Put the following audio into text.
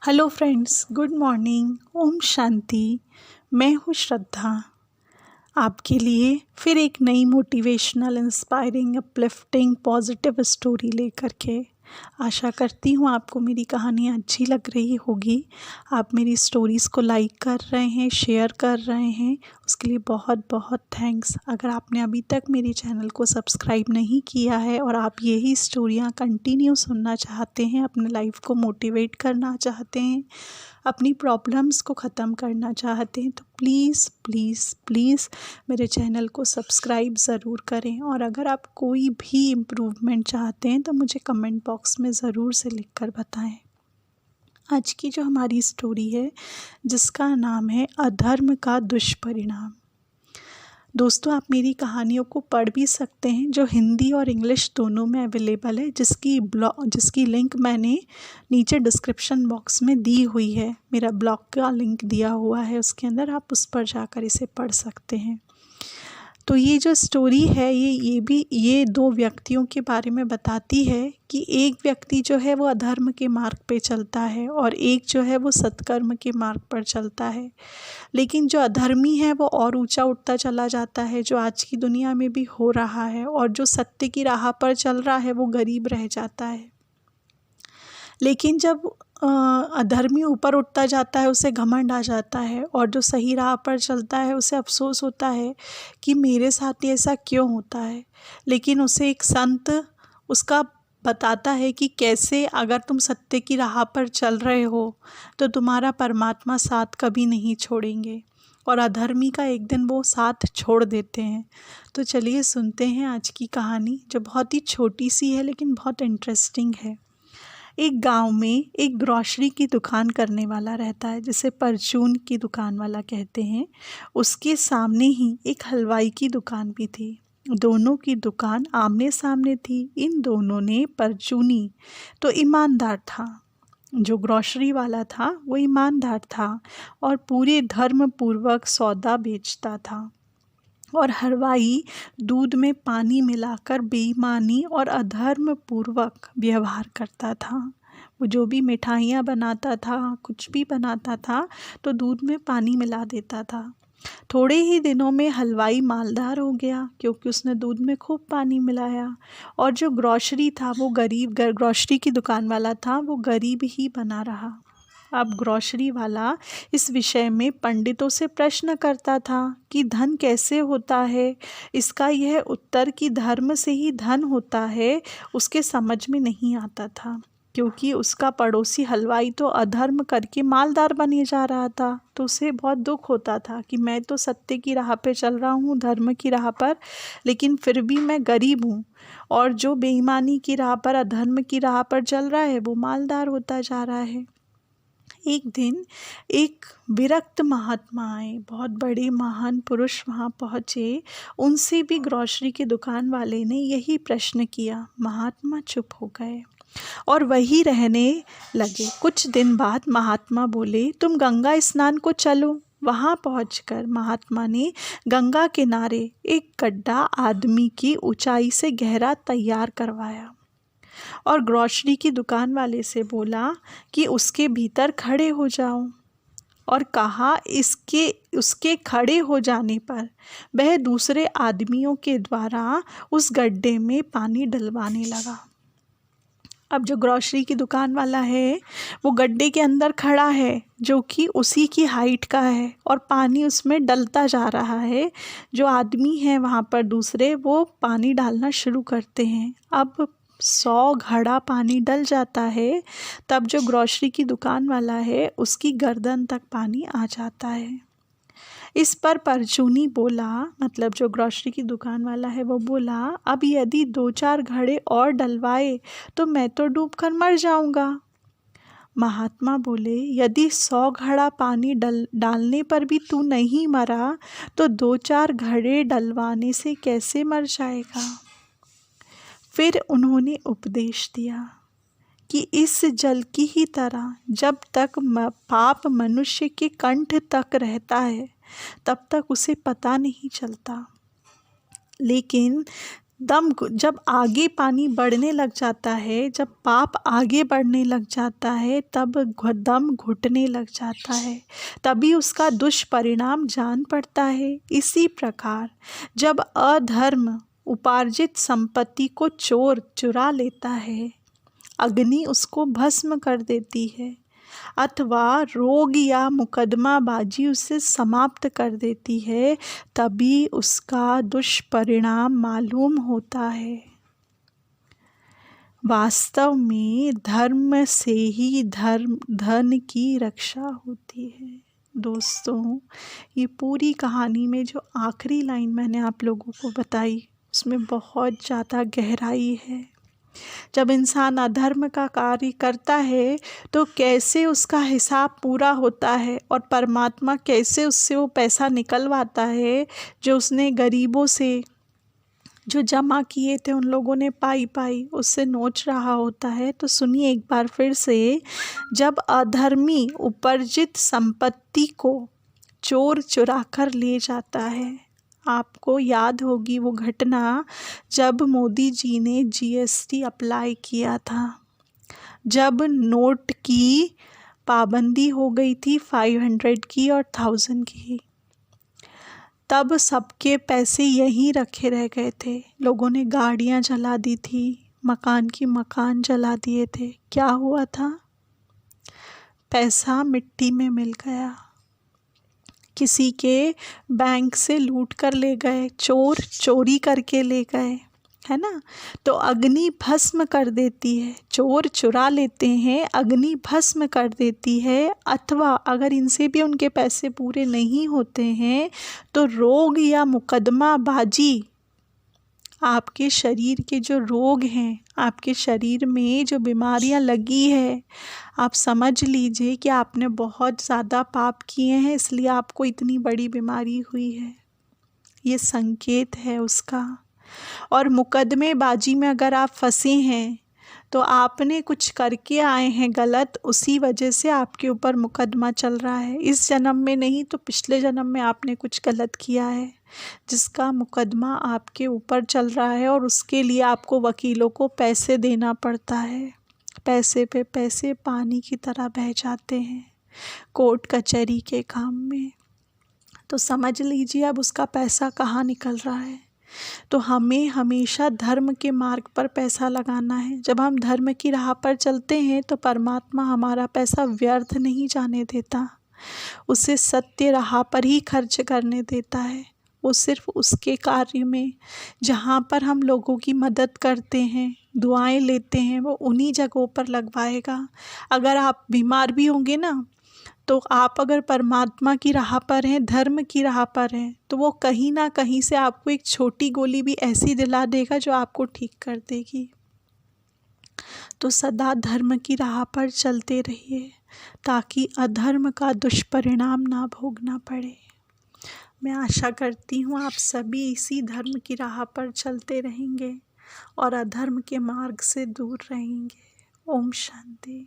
Hello friends, good morning. Om Shanti. मैं हूँ श्रद्धा, आपके लिए फिर एक नई motivational, inspiring, uplifting, positive story लेकर के। आशा करती हूँ आपको मेरी कहानियाँ अच्छी लग रही होगी। आप मेरी स्टोरीज़ को लाइक कर रहे हैं, शेयर कर रहे हैं, उसके लिए बहुत बहुत थैंक्स। अगर आपने अभी तक मेरे चैनल को सब्सक्राइब नहीं किया है और आप यही स्टोरियाँ कंटिन्यू सुनना चाहते हैं, अपने लाइफ को मोटिवेट करना चाहते हैं, अपनी प्रॉब्लम्स को ख़त्म करना चाहते हैं, तो प्लीज़ प्लीज़ प्लीज़ मेरे चैनल को सब्सक्राइब ज़रूर करें। और अगर आप कोई भी इम्प्रूवमेंट चाहते हैं तो मुझे कमेंट बॉक्स में ज़रूर से लिख कर बताएं। आज की जो हमारी स्टोरी है, जिसका नाम है अधर्म का दुष्परिणाम। दोस्तों, आप मेरी कहानियों को पढ़ भी सकते हैं, जो हिंदी और इंग्लिश दोनों में अवेलेबल है, जिसकी लिंक मैंने नीचे डिस्क्रिप्शन बॉक्स में दी हुई है। मेरा ब्लॉग का लिंक दिया हुआ है, उसके अंदर आप उस पर जाकर इसे पढ़ सकते हैं। तो ये जो स्टोरी है, ये दो व्यक्तियों के बारे में बताती है कि एक व्यक्ति जो है वो अधर्म के मार्ग पे चलता है और एक जो है वो सत्कर्म के मार्ग पर चलता है। लेकिन जो अधर्मी है वो और ऊंचा उठता चला जाता है, जो आज की दुनिया में भी हो रहा है, और जो सत्य की राह पर चल रहा है वो गरीब रह जाता है। लेकिन जब अधर्मी ऊपर उठता जाता है, उसे घमंड आ जाता है, और जो सही राह पर चलता है उसे अफसोस होता है कि मेरे साथ ही ऐसा क्यों होता है। लेकिन उसे एक संत उसका बताता है कि कैसे अगर तुम सत्य की राह पर चल रहे हो तो तुम्हारा परमात्मा साथ कभी नहीं छोड़ेंगे, और अधर्मी का एक दिन वो साथ छोड़ देते हैं। तो चलिए सुनते हैं आज की कहानी, जो बहुत ही छोटी सी है लेकिन बहुत इंटरेस्टिंग है। एक गांव में एक ग्रॉसरी की दुकान करने वाला रहता है, जिसे परचून की दुकान वाला कहते हैं। उसके सामने ही एक हलवाई की दुकान भी थी। दोनों की दुकान आमने सामने थी। इन दोनों ने परचूनी तो ईमानदार था, जो ग्रॉसरी वाला था वो ईमानदार था और पूरे धर्म पूर्वक सौदा बेचता था, और हलवाई दूध में पानी मिलाकर बेईमानी और अधर्म पूर्वक व्यवहार करता था। वो जो भी मिठाइयाँ बनाता था, कुछ भी बनाता था, तो दूध में पानी मिला देता था। थोड़े ही दिनों में हलवाई मालदार हो गया, क्योंकि उसने दूध में खूब पानी मिलाया। और जो ग्रॉसरी था वो ग्रॉसरी की दुकान वाला था, वो गरीब ही बना रहा। अब ग्रॉसरी वाला इस विषय में पंडितों से प्रश्न करता था कि धन कैसे होता है। इसका यह उत्तर कि धर्म से ही धन होता है, उसके समझ में नहीं आता था, क्योंकि उसका पड़ोसी हलवाई तो अधर्म करके मालदार बने जा रहा था। तो उसे बहुत दुख होता था कि मैं तो सत्य की राह पे चल रहा हूँ, धर्म की राह पर, लेकिन फिर भी मैं गरीब हूँ, और जो बेईमानी की राह पर, अधर्म की राह पर चल रहा है वो मालदार होता जा रहा है। एक दिन एक विरक्त महात्मा आए, बहुत बड़े महान पुरुष वहाँ पहुँचे। उनसे भी ग्रॉसरी की दुकान वाले ने यही प्रश्न किया। महात्मा चुप हो गए और वही रहने लगे। कुछ दिन बाद महात्मा बोले, तुम गंगा स्नान को चलो। वहाँ पहुंचकर महात्मा ने गंगा किनारे एक गड्ढा आदमी की ऊंचाई से गहरा तैयार करवाया, और ग्रॉसरी की दुकान वाले से बोला कि उसके भीतर खड़े हो जाओ, और कहा उसके खड़े हो जाने पर वह दूसरे आदमियों के द्वारा उस गड्ढे में पानी डलवाने लगा। अब जो ग्रॉसरी की दुकान वाला है वो गड्ढे के अंदर खड़ा है, जो कि उसी की हाइट का है, और पानी उसमें डलता जा रहा है। जो आदमी हैं वहाँ पर दूसरे, वो पानी डालना शुरू करते हैं। अब 100 घड़ा पानी डल जाता है। तब जो ग्रॉसरी की दुकान वाला है उसकी गर्दन तक पानी आ जाता है। इस पर परचूनी बोला, मतलब जो ग्रॉसरी की दुकान वाला है वो बोला, अब यदि 2-4 घड़े और डलवाए तो मैं तो डूबकर मर जाऊंगा। महात्मा बोले, यदि 100 घड़ा पानी डालने पर भी तू नहीं मरा तो 2-4 घड़े डलवाने से कैसे मर जाएगा। फिर उन्होंने उपदेश दिया कि इस जल की ही तरह जब तक पाप मनुष्य के कंठ तक रहता है तब तक उसे पता नहीं चलता, लेकिन जब आगे पानी बढ़ने लग जाता है, जब पाप आगे बढ़ने लग जाता है, तब दम घुटने लग जाता है, तभी उसका दुष्परिणाम जान पड़ता है। इसी प्रकार जब अधर्म उपार्जित संपत्ति को चोर चुरा लेता है, अग्नि उसको भस्म कर देती है, अथवा रोग या मुकदमाबाजी उसे समाप्त कर देती है, तभी उसका दुष्परिणाम मालूम होता है। वास्तव में धर्म से ही धन की रक्षा होती है। दोस्तों, ये पूरी कहानी में जो आखिरी लाइन मैंने आप लोगों को बताई, उसमें बहुत ज़्यादा गहराई है। जब इंसान अधर्म का कार्य करता है तो कैसे उसका हिसाब पूरा होता है, और परमात्मा कैसे उससे वो पैसा निकलवाता है जो उसने गरीबों से जो जमा किए थे, उन लोगों ने पाई उससे नोच रहा होता है। तो सुनिए एक बार फिर से, जब अधर्मी उपार्जित संपत्ति को चोर चुरा कर ले जाता है। आपको याद होगी वो घटना जब मोदी जी ने जीएसटी अप्लाई किया था, जब नोट की पाबंदी हो गई थी 500 की और 1000 की, तब सबके पैसे यहीं रखे रह गए थे। लोगों ने गाड़ियां जला दी थी, मकान की मकान जला दिए थे। क्या हुआ था? पैसा मिट्टी में मिल गया, किसी के बैंक से लूट कर ले गए, चोर चोरी करके ले गए, है ना। तो अग्नि भस्म कर देती है, चोर चुरा लेते हैं, अग्नि भस्म कर देती है। अथवा अगर इनसे भी उनके पैसे पूरे नहीं होते हैं तो रोग या मुकदमाबाजी, आपके शरीर के जो रोग हैं, आपके शरीर में जो बीमारियां लगी है, आप समझ लीजिए कि आपने बहुत ज़्यादा पाप किए हैं, इसलिए आपको इतनी बड़ी बीमारी हुई है, ये संकेत है उसका। और मुकदमेबाजी में अगर आप फंसे हैं तो आपने कुछ करके आए हैं गलत, उसी वजह से आपके ऊपर मुकदमा चल रहा है। इस जन्म में नहीं तो पिछले जन्म में आपने कुछ गलत किया है, जिसका मुकदमा आपके ऊपर चल रहा है, और उसके लिए आपको वकीलों को पैसे देना पड़ता है। पैसे पे पैसे पानी की तरह बह जाते हैं कोर्ट कचहरी के काम में। तो समझ लीजिए अब उसका पैसा कहाँ निकल रहा है। तो हमें हमेशा धर्म के मार्ग पर पैसा लगाना है। जब हम धर्म की राह पर चलते हैं तो परमात्मा हमारा पैसा व्यर्थ नहीं जाने देता, उसे सत्य राह पर ही खर्च करने देता है। वो सिर्फ उसके कार्य में जहाँ पर हम लोगों की मदद करते हैं, दुआएं लेते हैं, वो उन्हीं जगहों पर लगवाएगा। अगर आप बीमार भी होंगे ना, तो आप अगर परमात्मा की राह पर हैं, धर्म की राह पर हैं, तो वो कहीं ना कहीं से आपको एक छोटी गोली भी ऐसी दिला देगा जो आपको ठीक कर देगी। तो सदा धर्म की राह पर चलते रहिए ताकि अधर्म का दुष्परिणाम ना भोगना पड़े। मैं आशा करती हूँ आप सभी इसी धर्म की राह पर चलते रहेंगे और अधर्म के मार्ग से दूर रहेंगे। ओम शांति।